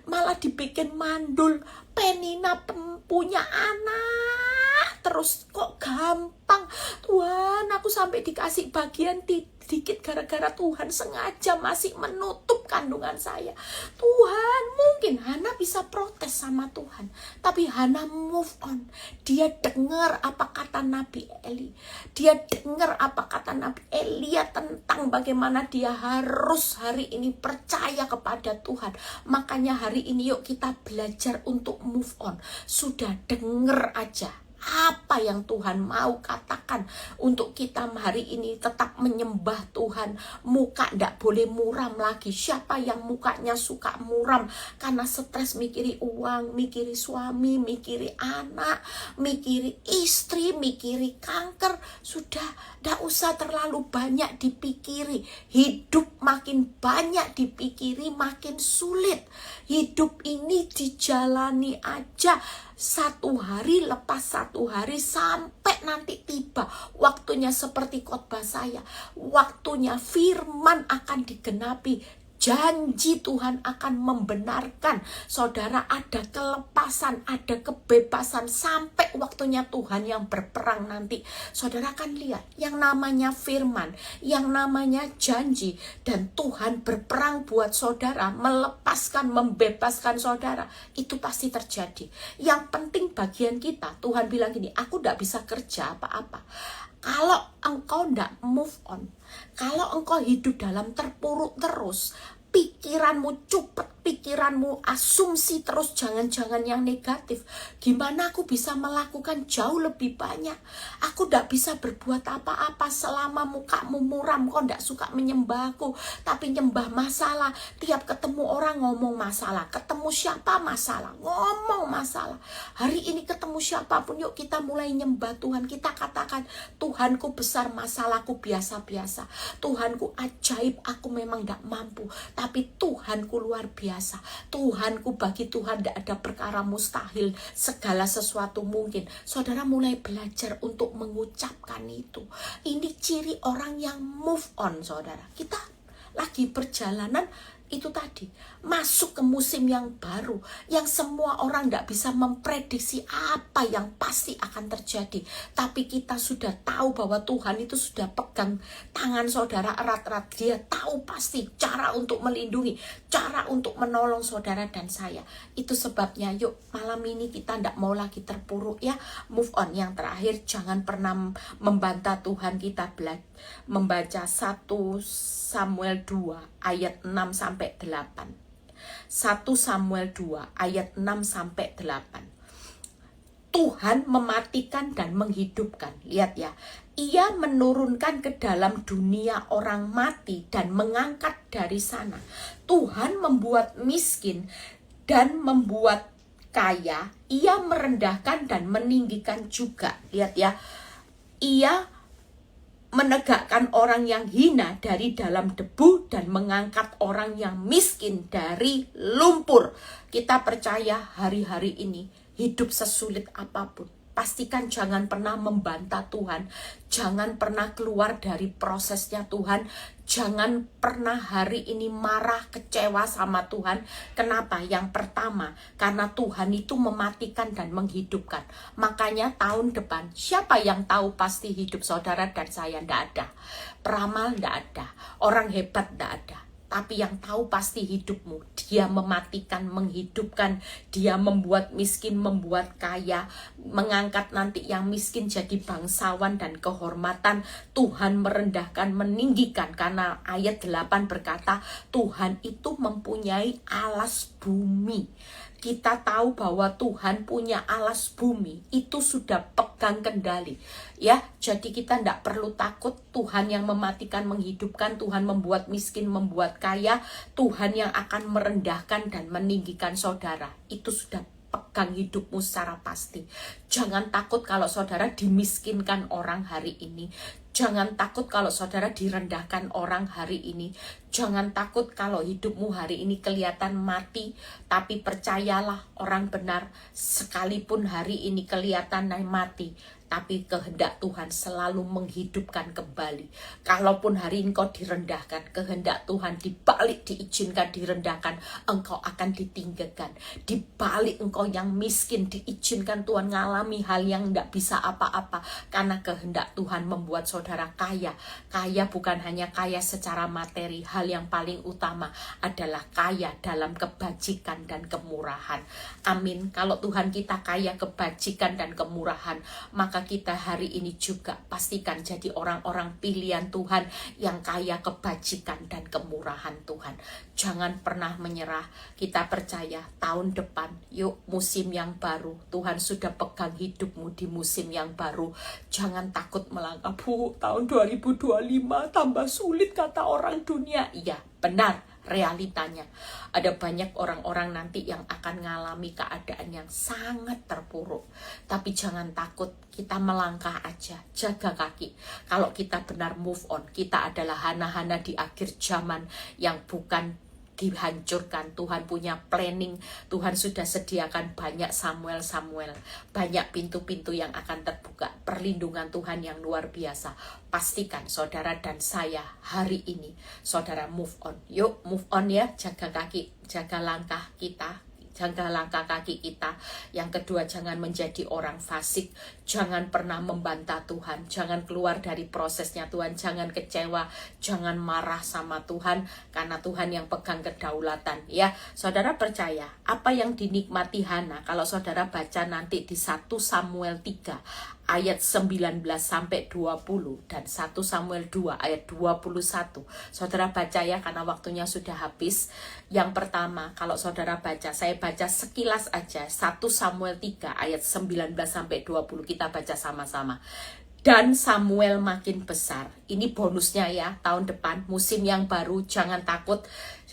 malah dibikin mandul. Penina punya anak terus, kok gampang. Tuhan, aku sampai dikasih bagian dikit gara-gara Tuhan sengaja masih menutup kandungan saya. Tuhan, mungkin Hana bisa protes sama Tuhan, tapi Hana move on. Dia dengar apa kata Nabi Eli. Dia dengar apa kata Nabi Elia tentang bagaimana dia harus hari ini percaya kepada Tuhan. Makanya hari ini yuk kita belajar untuk move on. Sudah dengar aja apa yang Tuhan mau katakan untuk kita hari ini tetap menyembah Tuhan. Muka ndak boleh muram lagi. Siapa yang mukanya suka muram karena stres mikiri uang, mikiri suami, mikiri anak, mikiri istri, mikiri kanker, sudah ndak usah terlalu banyak dipikiri. Hidup makin banyak dipikiri makin sulit. Hidup ini dijalani aja, satu hari lepas satu hari sampai nanti tiba waktunya. Seperti khotbah saya, waktunya firman akan digenapi. Janji Tuhan akan membenarkan. Saudara, ada kelepasan, ada kebebasan sampai waktunya Tuhan yang berperang nanti. Saudara akan lihat yang namanya firman, yang namanya janji, dan Tuhan berperang buat saudara, melepaskan, membebaskan saudara. Itu pasti terjadi. Yang penting bagian kita, Tuhan bilang gini, aku tidak bisa kerja apa-apa kalau engkau tidak move on. Kalau engkau hidup dalam terpuruk terus, pikiranmu cupet, pikiranmu asumsi terus, jangan-jangan yang negatif. Gimana aku bisa melakukan jauh lebih banyak? Aku tidak bisa berbuat apa-apa selama mukamu muram. Kau tidak suka menyembah aku, tapi nyembah masalah. Tiap ketemu orang ngomong masalah, ketemu siapa masalah, ngomong masalah. Hari ini ketemu siapapun, yuk kita mulai nyembah Tuhan. Kita katakan, Tuhanku besar, masalahku biasa-biasa. Tuhanku ajaib, aku memang tidak mampu, tapi Tuhanku luar biasa. Tuhanku, bagi Tuhan tidak ada perkara mustahil, segala sesuatu mungkin. Saudara mulai belajar untuk mengucapkan itu. Ini ciri orang yang move on, saudara. Kita lagi perjalanan itu tadi, masuk ke musim yang baru, yang semua orang tidak bisa memprediksi apa yang pasti akan terjadi. Tapi kita sudah tahu bahwa Tuhan itu sudah pegang tangan saudara erat-erat. Dia tahu pasti cara untuk melindungi, cara untuk menolong saudara dan saya. Itu sebabnya yuk malam ini kita tidak mau lagi terpuruk ya. Move on. Yang terakhir, jangan pernah membantah Tuhan. Kita membaca 1 Samuel 2 ayat 6-8. 1 Samuel 2 ayat 6-8. Tuhan mematikan dan menghidupkan. Lihat ya, Ia menurunkan ke dalam dunia orang mati dan mengangkat dari sana. Tuhan membuat miskin dan membuat kaya. Ia merendahkan dan meninggikan juga. Lihat ya, Ia menegakkan orang yang hina dari dalam debu dan mengangkat orang yang miskin dari lumpur. Kita percaya hari-hari ini hidup sesulit apapun, pastikan jangan pernah membantah Tuhan. Jangan pernah keluar dari prosesnya Tuhan. Jangan pernah hari ini marah, kecewa sama Tuhan. Kenapa? Yang pertama, karena Tuhan itu mematikan dan menghidupkan. Makanya tahun depan, siapa yang tahu pasti hidup saudara dan saya? Tidak ada. Peramal tidak ada. Orang hebat tidak ada. Tapi yang tahu pasti hidupmu. Dia mematikan, menghidupkan. Dia membuat miskin, membuat kaya. Mengangkat nanti yang miskin jadi bangsawan dan kehormatan. Tuhan merendahkan, meninggikan. Karena ayat 8 berkata, Tuhan itu mempunyai alas bumi. Kita tahu bahwa Tuhan punya alas bumi, itu sudah pegang kendali. Ya, jadi kita tidak perlu takut. Tuhan yang mematikan, menghidupkan, Tuhan membuat miskin, membuat kaya, Tuhan yang akan merendahkan dan meninggikan saudara. Itu sudah pegang hidupmu secara pasti. Jangan takut kalau saudara dimiskinkan orang hari ini. Jangan takut kalau saudara direndahkan orang hari ini. Jangan takut kalau hidupmu hari ini kelihatan mati. Tapi percayalah, orang benar sekalipun hari ini kelihatan mati, tapi kehendak Tuhan selalu menghidupkan kembali. Kalaupun hari ini engkau direndahkan, kehendak Tuhan dibalik diizinkan direndahkan, engkau akan ditinggikan. Dibalik engkau yang miskin diizinkan Tuhan ngalami hal yang tidak bisa apa-apa, karena kehendak Tuhan membuat saudara kaya. Kaya bukan hanya kaya secara materi, hal yang paling utama adalah kaya dalam kebajikan dan kemurahan. Amin. Kalau Tuhan kita kaya kebajikan dan kemurahan, maka kita hari ini juga pastikan jadi orang-orang pilihan Tuhan yang kaya kebajikan dan kemurahan Tuhan. Jangan pernah menyerah. Kita percaya tahun depan, yuk musim yang baru. Tuhan sudah pegang hidupmu di musim yang baru. Jangan takut melangkah. Bu, tahun 2025 tambah sulit kata orang dunia. Iya, benar. Realitanya ada banyak orang-orang nanti yang akan mengalami keadaan yang sangat terpuruk, tapi jangan takut, kita melangkah aja, jaga kaki. Kalau kita benar move on, kita adalah hana-hana di akhir zaman yang bukan dihancurkan. Tuhan punya planning, Tuhan sudah sediakan banyak Samuel, banyak pintu-pintu yang akan terbuka, perlindungan Tuhan yang luar biasa. Pastikan saudara dan saya hari ini, saudara move on. Yuk move on ya, jaga kaki, jaga langkah kita, jaga langkah kaki kita. Yang kedua, jangan menjadi orang fasik. Jangan pernah membantah Tuhan. Jangan keluar dari prosesnya Tuhan. Jangan kecewa. Jangan marah sama Tuhan. Karena Tuhan yang pegang kedaulatan. Ya, saudara percaya apa yang dinikmati Hana. Kalau saudara baca nanti di 1 Samuel 3 ayat 19 sampai 20 dan 1 Samuel 2 ayat 21. Saudara baca ya, karena waktunya sudah habis. Yang pertama, kalau saudara baca, saya baca sekilas aja 1 Samuel 3 ayat 19 sampai 20, kita baca sama-sama. Dan Samuel makin besar. Ini bonusnya ya, tahun depan musim yang baru. Jangan takut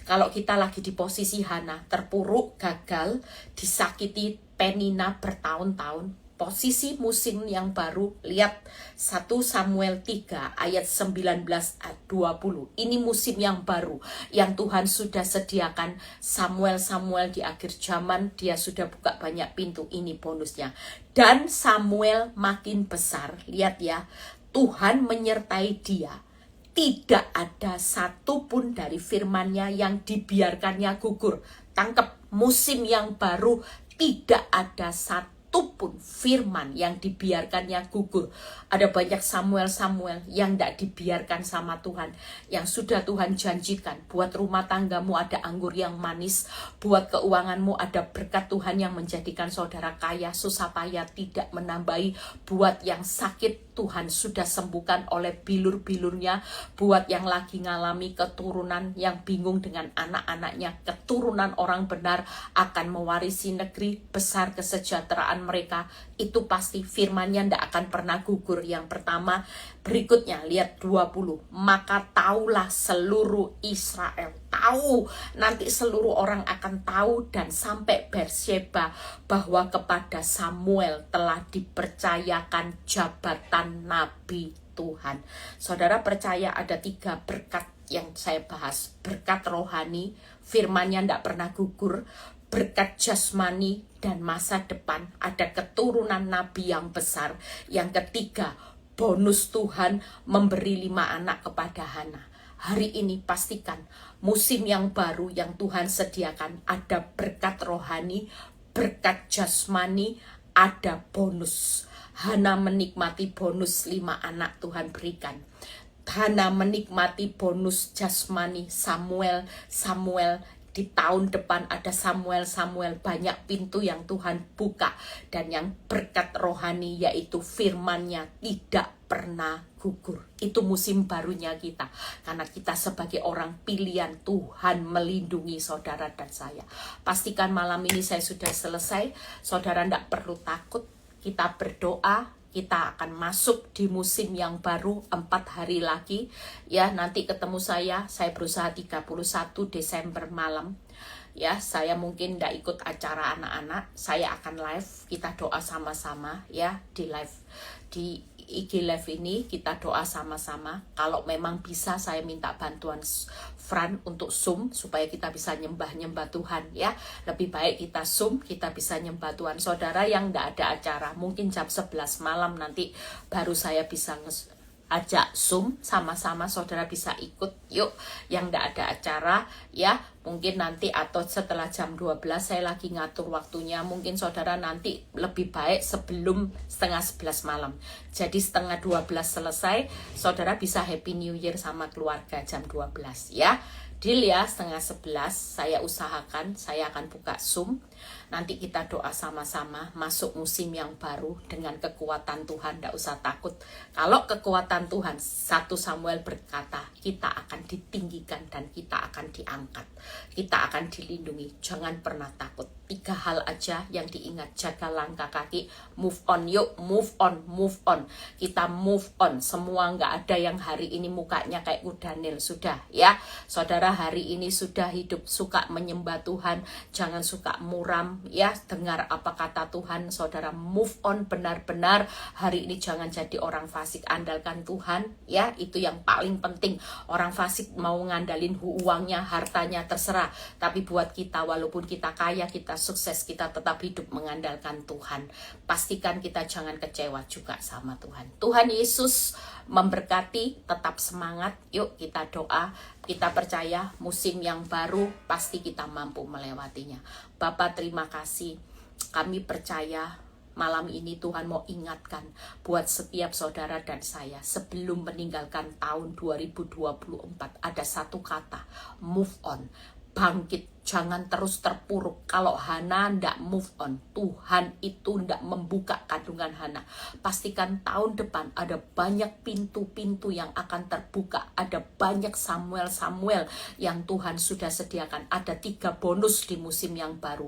kalau kita lagi di posisi Hana, terpuruk, gagal, disakiti Penina bertahun-tahun. Posisi musim yang baru, lihat 1 Samuel 3 ayat 19 20. Ini musim yang baru yang Tuhan sudah sediakan. Samuel di akhir zaman, dia sudah buka banyak pintu. Ini bonusnya. Dan Samuel makin besar. Lihat ya, Tuhan menyertai dia. Tidak ada satupun dari firman-Nya yang dibiarkannya gugur. Tangkap, musim yang baru, tidak ada satupun firman yang dibiarkannya gugur. Ada banyak Samuel yang tidak dibiarkan sama Tuhan, yang sudah Tuhan janjikan. Buat rumah tanggamu ada anggur yang manis, buat keuanganmu ada berkat Tuhan yang menjadikan saudara kaya, susah payah tidak menambahi. Buat yang sakit, Tuhan sudah sembuhkan oleh bilur-bilurnya. Buat yang lagi ngalami keturunan, yang bingung dengan anak-anaknya, keturunan orang benar akan mewarisi negeri, besar kesejahteraan mereka. Itu pasti firman-Nya tidak akan pernah gugur. Yang pertama, berikutnya lihat 20. Maka taulah seluruh Israel. Tahu, nanti seluruh orang akan tahu dan sampai Beersheba bahwa kepada Samuel telah dipercayakan jabatan nabi Tuhan. Saudara percaya ada 3 berkat yang saya bahas. Berkat rohani, firman-Nya tidak pernah gugur. Berkat jasmani dan masa depan, ada keturunan nabi yang besar. Yang ketiga, bonus Tuhan memberi 5 anak kepada Hana. Hari ini pastikan musim yang baru yang Tuhan sediakan, ada berkat rohani, berkat jasmani, ada bonus. Hana menikmati bonus 5 anak Tuhan berikan. Hana menikmati bonus jasmani. Samuel di tahun depan ada Samuel, banyak pintu yang Tuhan buka. Dan yang berkat rohani yaitu firman-Nya tidak pernah gugur. Itu musim barunya kita. Karena kita sebagai orang pilihan, Tuhan melindungi saudara dan saya. Pastikan malam ini saya sudah selesai. Saudara tidak perlu takut. Kita berdoa. Kita akan masuk di musim yang baru 4 hari lagi. Ya, nanti ketemu saya berusaha 31 Desember malam. Ya, saya mungkin tidak ikut acara anak-anak. Saya akan live, kita doa sama-sama ya di live di IG Live ini kita doa sama-sama. Kalau memang bisa saya minta bantuan Fran untuk Zoom supaya kita bisa nyembah-nyembah Tuhan ya. Lebih baik kita Zoom, kita bisa nyembah Tuhan. Saudara yang enggak ada acara, mungkin jam 11 malam nanti baru saya bisa ajak Zoom sama-sama, saudara bisa ikut yuk. Yang enggak ada acara ya, mungkin nanti atau setelah jam 12 saya lagi ngatur waktunya. Mungkin saudara nanti lebih baik sebelum setengah 11 malam. Jadi setengah 12 selesai, saudara bisa Happy New Year sama keluarga jam 12 ya. Deal ya, setengah 11 saya usahakan, saya akan buka Zoom. Nanti kita doa sama-sama masuk musim yang baru dengan kekuatan Tuhan. Tidak usah takut. Kalau kekuatan Tuhan, 1 Samuel berkata, kita akan ditinggikan dan kita akan diangkat. Kita akan dilindungi. Jangan pernah takut. 3 hal aja yang diingat. Jaga langkah kaki. Move on. Yuk, move on. Move on. Kita move on. Semua nggak ada yang hari ini mukanya kayak Daniel. Sudah ya. Saudara hari ini sudah hidup suka menyembah Tuhan. Jangan suka muram. Ya, dengar apa kata Tuhan, saudara move on benar-benar. Hari ini jangan jadi orang fasik, andalkan Tuhan ya, itu yang paling penting. Orang fasik mau ngandalin uangnya, hartanya terserah, tapi buat kita walaupun kita kaya, kita sukses, kita tetap hidup mengandalkan Tuhan. Pastikan kita jangan kecewa juga sama Tuhan. Tuhan Yesus memberkati, tetap semangat. Yuk kita doa, kita percaya musim yang baru pasti kita mampu melewatinya. Bapa terima kasih, kami percaya malam ini Tuhan mau ingatkan buat setiap saudara dan saya sebelum meninggalkan tahun 2024 ada satu kata, move on. Bangkit, jangan terus terpuruk. Kalau Hana ndak move on, Tuhan itu ndak membuka kandungan Hana. Pastikan tahun depan ada banyak pintu-pintu yang akan terbuka. Ada banyak Samuel-Samuel yang Tuhan sudah sediakan. Ada 3 bonus di musim yang baru.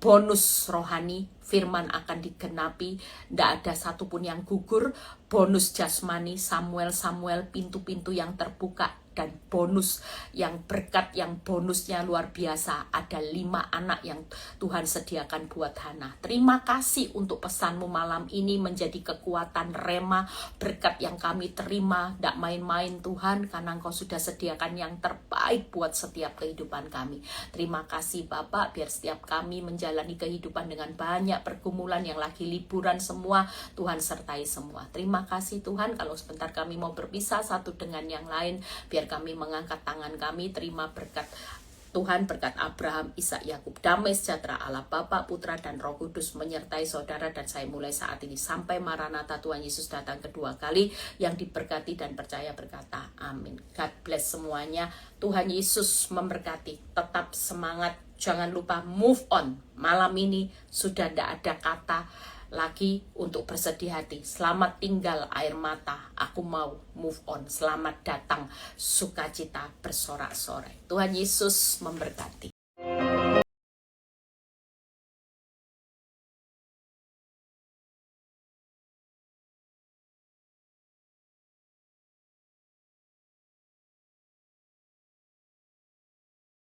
Bonus rohani, firman akan digenapi, ndak ada satupun yang gugur. Bonus jasmani, Samuel-Samuel, pintu-pintu yang terbuka. Dan bonus yang berkat, yang bonusnya luar biasa. Ada 5 anak yang Tuhan sediakan buat Hana. Terima kasih untuk pesanmu malam ini menjadi kekuatan rema, berkat yang kami terima. Tidak main-main Tuhan, karena Engkau sudah sediakan yang terbaik buat setiap kehidupan kami. Terima kasih Bapak, biar setiap kami menjalani kehidupan dengan banyak pergumulan yang lagi liburan semua, Tuhan sertai semua. Terima kasih Tuhan, kalau sebentar kami mau berpisah satu dengan yang lain, biar kami mengangkat tangan kami, terima berkat Tuhan, berkat Abraham, Ishak, Yakub. Damai sejahtera Allah Bapa, Putra dan Roh Kudus menyertai saudara dan saya mulai saat ini sampai Maranatha Tuhan Yesus datang kedua kali. Yang diberkati dan percaya berkata amin. God bless semuanya. Tuhan Yesus memberkati. Tetap semangat. Jangan lupa move on. Malam ini sudah tidak ada kata lagi untuk bersedih hati. Selamat tinggal air mata, aku mau move on. Selamat datang sukacita bersorak-sorai. Tuhan Yesus memberkati.